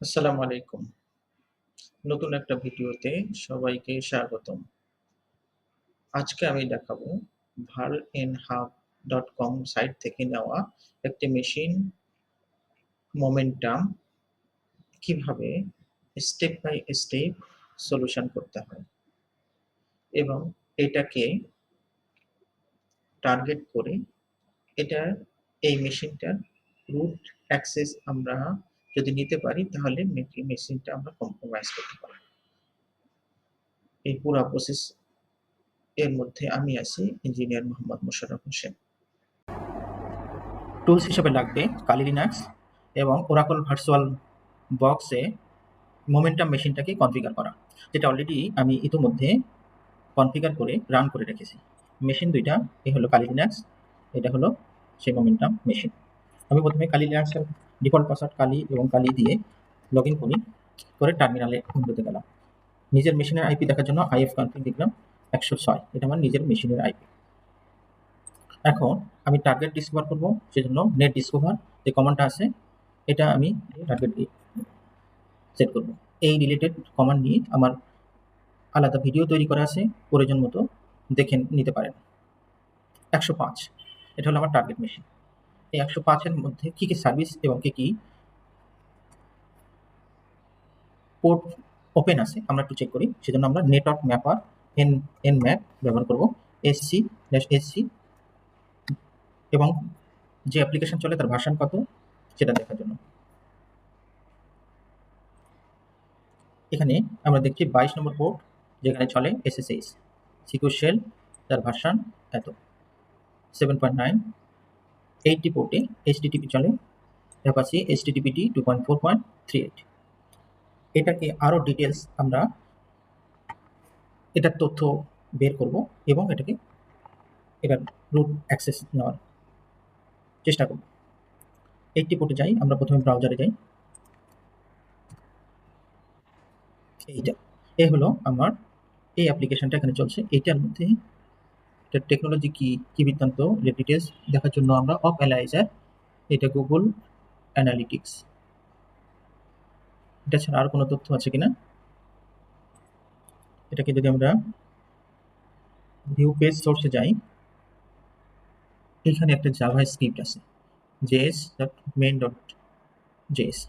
আসসালামু আলাইকুম। নতুন একটা ভিডিওতে সবাইকে স্বাগতম। আজকে আমি দেখাবো ভারএনহাব.কম সাইট থেকে নেওয়া একটি মেশিন মোমেন্টাম কিভাবে স্টেপ বাই স্টেপ সলিউশন করতে হয় এবং এটাকে টার্গেট করে এই মেশিনটার রুট অ্যাক্সেস আমরা যদি নিতে পারি তাহলে মেশিনটা আমরা কম্প্রোমাইজ করতে পারব। এই পুরা প্রসেস এর মধ্যে আমি আছি ইঞ্জিনিয়ার মোহাম্মদ মোশাররফ হোসেন। টুলস হিসেবে লাগবে কালি লিনাক্স এবং ওরাকল ভার্চুয়াল বক্সে মোমেন্টাম মেশিনটাকে কনফিগার করা, যেটা অলরেডি আমি ইতিমধ্যে কনফিগার করে রান করে রেখেছি। মেশিন দুইটা, এই হলো কালি লিনাক্স, এটা হলো সেই মোমেন্টাম মেশিন। আমি প্রথমে কালি লিনাক্সের ডিফল্ট পাসওয়ার্ড কালি এবং কালি দিয়ে লগ ইন করি, করে টার্মিনালে উইন্ডোতে গেলাম। নিজের মেশিনের আইপি দেখার জন্য আইএফ কনফিগ লিখলাম 106, এটা আমার নিজের মেশিনের আইপি। এখন আমি টার্গেট ডিসকভার করব, সেজন্য নেট ডিসকভার যে কমান্ডটা আছে এটা আমি টার্গেট সেট করব। এই রিলেটেড কমান্ড নিয়ে আমার আলাদা ভিডিও তৈরি করা আছে, প্রয়োজন মতো দেখে নিতে পারেন। 105 এটা হলো আমার টার্গেট মেশিন। এই 105 এর মধ্যে কি কি সার্ভিস এবং কি কি পোর্ট ওপেন আছে আমরা একটু চেক করি। সেজন্য আমরা নেটওয়ার্ক ম্যাপার nmap ব্যবহার করব, sc/sc, এবং যে অ্যাপ্লিকেশন চলে তার ভার্সন কত সেটা দেখার জন্য। এখানে আমরা দেখছি 22 নম্বর পোর্ট, যেখানে চলে SSH সিকিউর শেল, তার ভার্সন এত 7.9। 80 পোর্টে HTTP চলে, অ্যাপাচি HTTPD 2.4.38। এটাকে আরো ডিটেলস আমরা এটার তথ্য বের করব এবং এটার রুট অ্যাক্সেস নেওয়ার চেষ্টা করব। 80 পোর্টে যাই, আমরা প্রথমে ব্রাউজারে যাই। এ হলো আমার এই অ্যাপ্লিকেশনটা এখানে চলছে। এইটার মধ্যে এটার টেকনোলজি কি বৃত্তান্ত ডিটেলস দেখার জন্য আমরা অফ অ্যানালাইজার, এটা গুগল অ্যানালিটিক্স, এটা ছাড়া আর কোনো তথ্য আছে কিনা এটাকে যদি আমরা ভিউ পেজ সোর্সে যাই, এখানে একটা জাভা স্ক্রিপ্ট আছে js.main.js।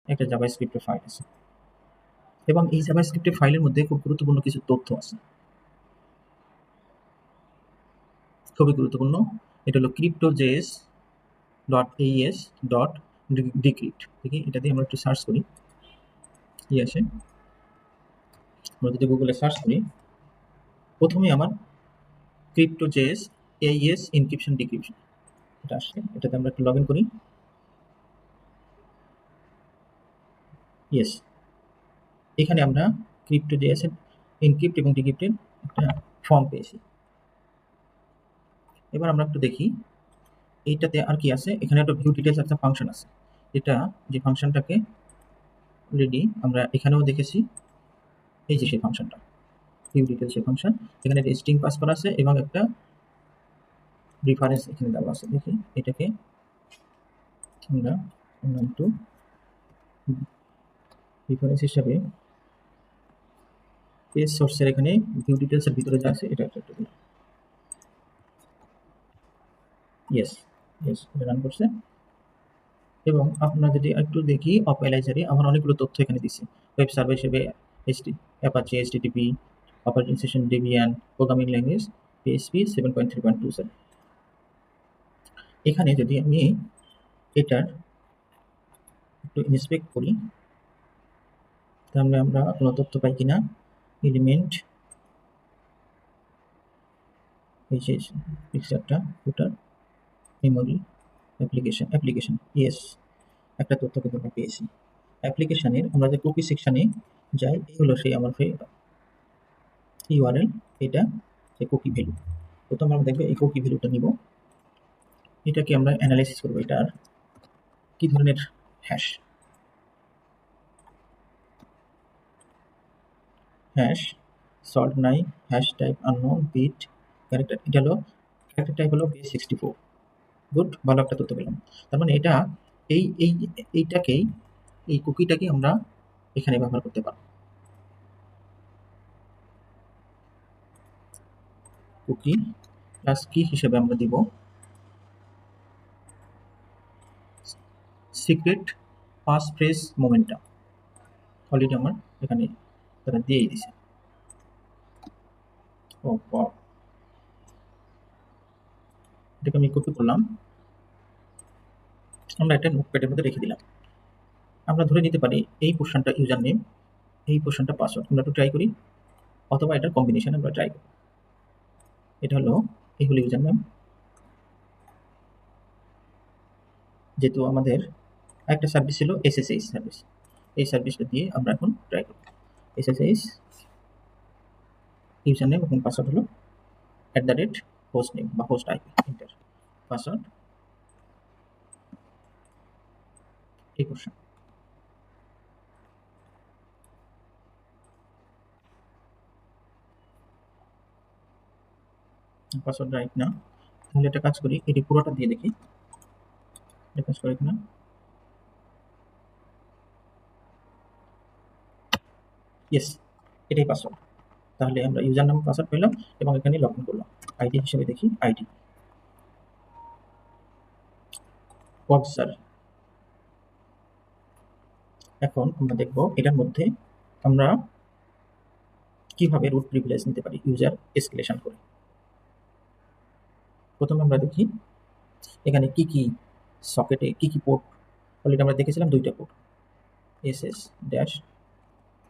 একটা জাভা স্ক্রিপ্টের ফাইল আছে এবং এই জাভা স্ক্রিপ্টের ফাইলের মধ্যে খুব গুরুত্বপূর্ণ কিছু তথ্য আছে, খুবই গুরুত্বপূর্ণ। এটা হলো crypto.js.aes.decrypt। দেখি এটা দিয়ে আমরা একটু সার্চ করি কি আসে। আমরা যদি গুগলে সার্চ করি, প্রথমে আমার crypto.js AES encryption decryption এটা আসছে, এটাতে আমরা একটু লগ ইন করি। ইয়েস, এখানে আমরা crypto.js এর এনক্রিপ্ট এবং ডিক্রিপ্টের একটা ফর্ম পেয়েছি। এবার আমরা একটু দেখি এইটাতে আর কি আছে। এখানে একটা ভিউ ডিটেলস একটা ফাংশন আছে, এটা যে ফাংশনটাকে অলরেডি আমরা এখানেও দেখেছি। এই যে সেই ফাংশনটা ভিউ ডিটেলস এর ফাংশন, এখানে একটা স্ট্রিং পাস করা আছে এবং একটা রেফারেন্স এখানে দেওয়া আছে। দেখি এটাকে আমরা একটু রেফারেন্স হিসাবে পেজ সোর্সের এখানে ভিউ ডিটেলস এর ভিতরে যা আছে এটা একটা দিই। ইয়েস এটা রান করছে। এবং আপনারা যদি একটু দেখি অফ অ্যানালাইজারে আমার অনেকগুলো তথ্য এখানে দিচ্ছে। ওয়েব সার্ভার হিসেবে Apache HTTP, operating system Debian, programming language PHP 7.3.27। এখানে যদি আমি এটার একটু ইন্সপেক্ট করি তাহলে আমরা কোনো তথ্য পাই কিনা। এলিমেন্ট, এই যে পিকচারটা, ফুটার, মেমোরি, অ্যাপ্লিকেশন ইয়েস, একটা তথ্য কিন্তু আমরা পেয়েছি। অ্যাপ্লিকেশনের আমরা যে কুকি সেকশানে যাই, এই হলো সেই আমার ইউআরএল, এটা যে কুকি ভ্যালু। প্রথমে আমরা দেখবো এই কুকি ভ্যালুটা নিব, এটাকে আমরা অ্যানালাইসিস করবো, এটার কি ধরনের হ্যাশ সল্ট নাই, hash type unknown, bit character, এটা হলো ক্যারেক্টার টাইপ হলো বেস 64। গুড, ভালো একটা তথ্য পেলাম। তার মানে এটা এইটাকেই, এই কুকিটাকে আমরা এখানে ব্যবহার করতে পারবো। কুকি প্লাস কি হিসেবে আমরা দিব secret pass phrase momentum. Already আমার এখানে তারা দিয়েই দিছে। ও বাহ, এটাকে আমি কপি করলাম, আমরা একটা নোটপ্যাডের মধ্যে রেখে দিলাম। আমরা ধরে নিতে পারি এই পোর্শনটা ইউজার নেম, এই পোর্শনটা পাসওয়ার্ড। আমরা একটু ট্রাই করি, অথবা এটার কম্বিনেশন আমরা ট্রাই করি। এটা হলো, এই হলো ইউজার নেম। যেহেতু আমাদের একটা সার্ভিস ছিল এসএসএইচ সার্ভিস, এই সার্ভিসটা দিয়ে আমরা এখন ট্রাই করব। এসএসএইচ ইউজার নেম এবং পাসওয়ার্ড হলো হোস্ট নেম বা হোস্ট আইপি, এন্টার। পাসওয়ার্ড এই পোর্শন। পাসওয়ার্ড রাইট না, তাহলে একটা কাজ করি, এটি পুরোটা দিয়ে দেখি এটা কাজ করে কিনা। ইয়েস, এটাই পাসওয়ার্ড। তাহলে আমরা ইউজার নাম পাসওয়ার্ড পেলাম এবং এখানে লগ ইন করলাম। আইডি হিসেবে দেখি, আইডি ওয়াবসার। এখন আমরা দেখব এটার মধ্যে আমরা কিভাবে রুট প্রিভিলেজ নিতে পারি ইউজার এসকেলেশন করে। প্রথমে আমরা দেখি এখানে কি কি সকেটে কি কি পোর্ট। অলরেডি আমরা দেখেছিলাম দুইটা পোর্ট, এসএস ড্যাশ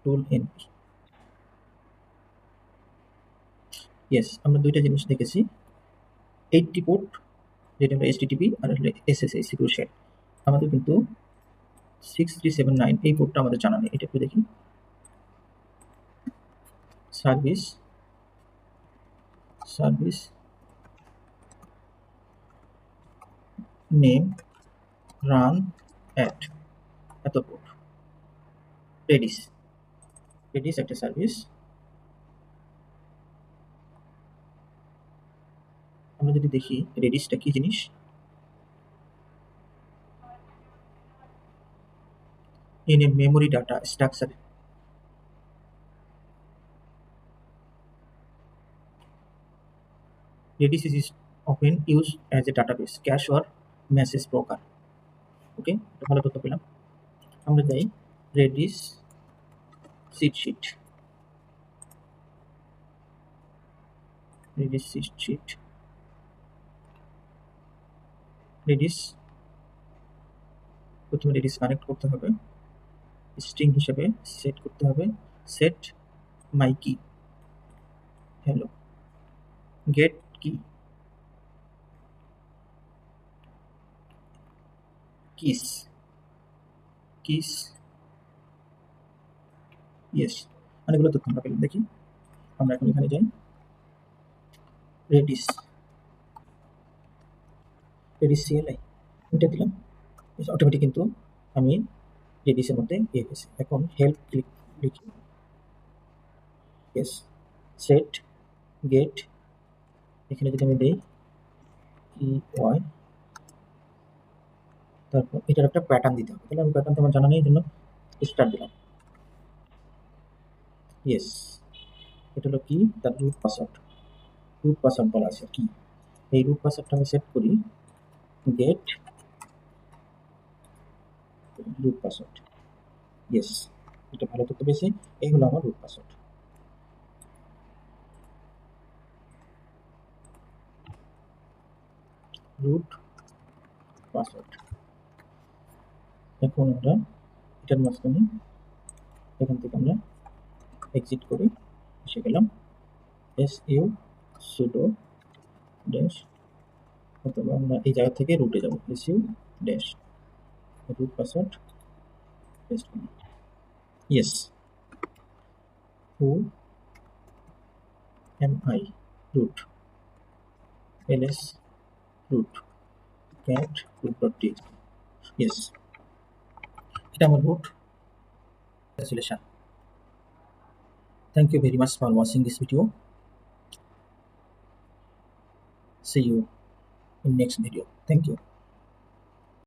টুল এনপি। ইয়েস, আমরা দুইটা জিনিস দেখেছি, 80 পোর্ট যেটা হলো এইচটিটিপি আর হলো এসএসএইচ সিকিউর শেল। আমাদের কিন্তু 6379 এই পোর্টটা আমাদের জানা নেই, এটা একটু দেখি। সার্ভিস নেম রান অ্যাট এত পোর্ট। রেডিস একটা সার্ভিস। আমরা যদি দেখি রেডিসটা কি জিনিস, in a memory data structure. Redis is often used as a database cache or message broker. ওকে, এটা ভালো তথ্য পেলাম। আমরা যাই রেডিস সিট রেডিস। প্রথমে রেডিস কানেক্ট করতে হবে, স্ট্রিং হিসেবে সেট করতে হবে সেট মাই কি, হ্যালো গেট কি, কিস ইয়েস, অনেকগুলো তথ্য আমরা পেলাম। দেখি আমরা এখন এখানে যাই, রেডিস সিএলআই এটা দিলাম, অটোমেটিক কিন্তু আমি রেডিসের মধ্যে ইয়ে হয়েছে। এখন হেল্প ক্লিক লিখি, ইয়েস সেট গেট, এখানে যদি আমি দিই ই ওয়াই, তারপর এটার একটা প্যাটার্ন দিতে হবে, তাহলে আমি প্যাটার্ন তো আমার জানা নেই, এই জন্য স্টার্ট দিলাম। ইয়েস, এটা হলো কি, তার রুট পাসওয়ার্ড বলা আছে কি, এই রুট পাসওয়ার্ডটা আমি সেট করি গেট রুট পাসওয়ার্ড। ইয়েস, এটা ভালো তথ্য পেয়েছি, এই হলো আমার রুট পাসওয়ার্ড। Root password. এখন আমরা এটার মাঝখানে এখান থেকে আমরা এক্সিট করি, এসে গেলাম su sudo ড্যাশ, অথবা আমরা এই জায়গা থেকে রুটে যাব su dash root password paste করুন। Yes, who am I? Root ls root cat root.txt. Yes, এটা আমার root installation. Thank you very much for watching this video. See you in next video. Thank you.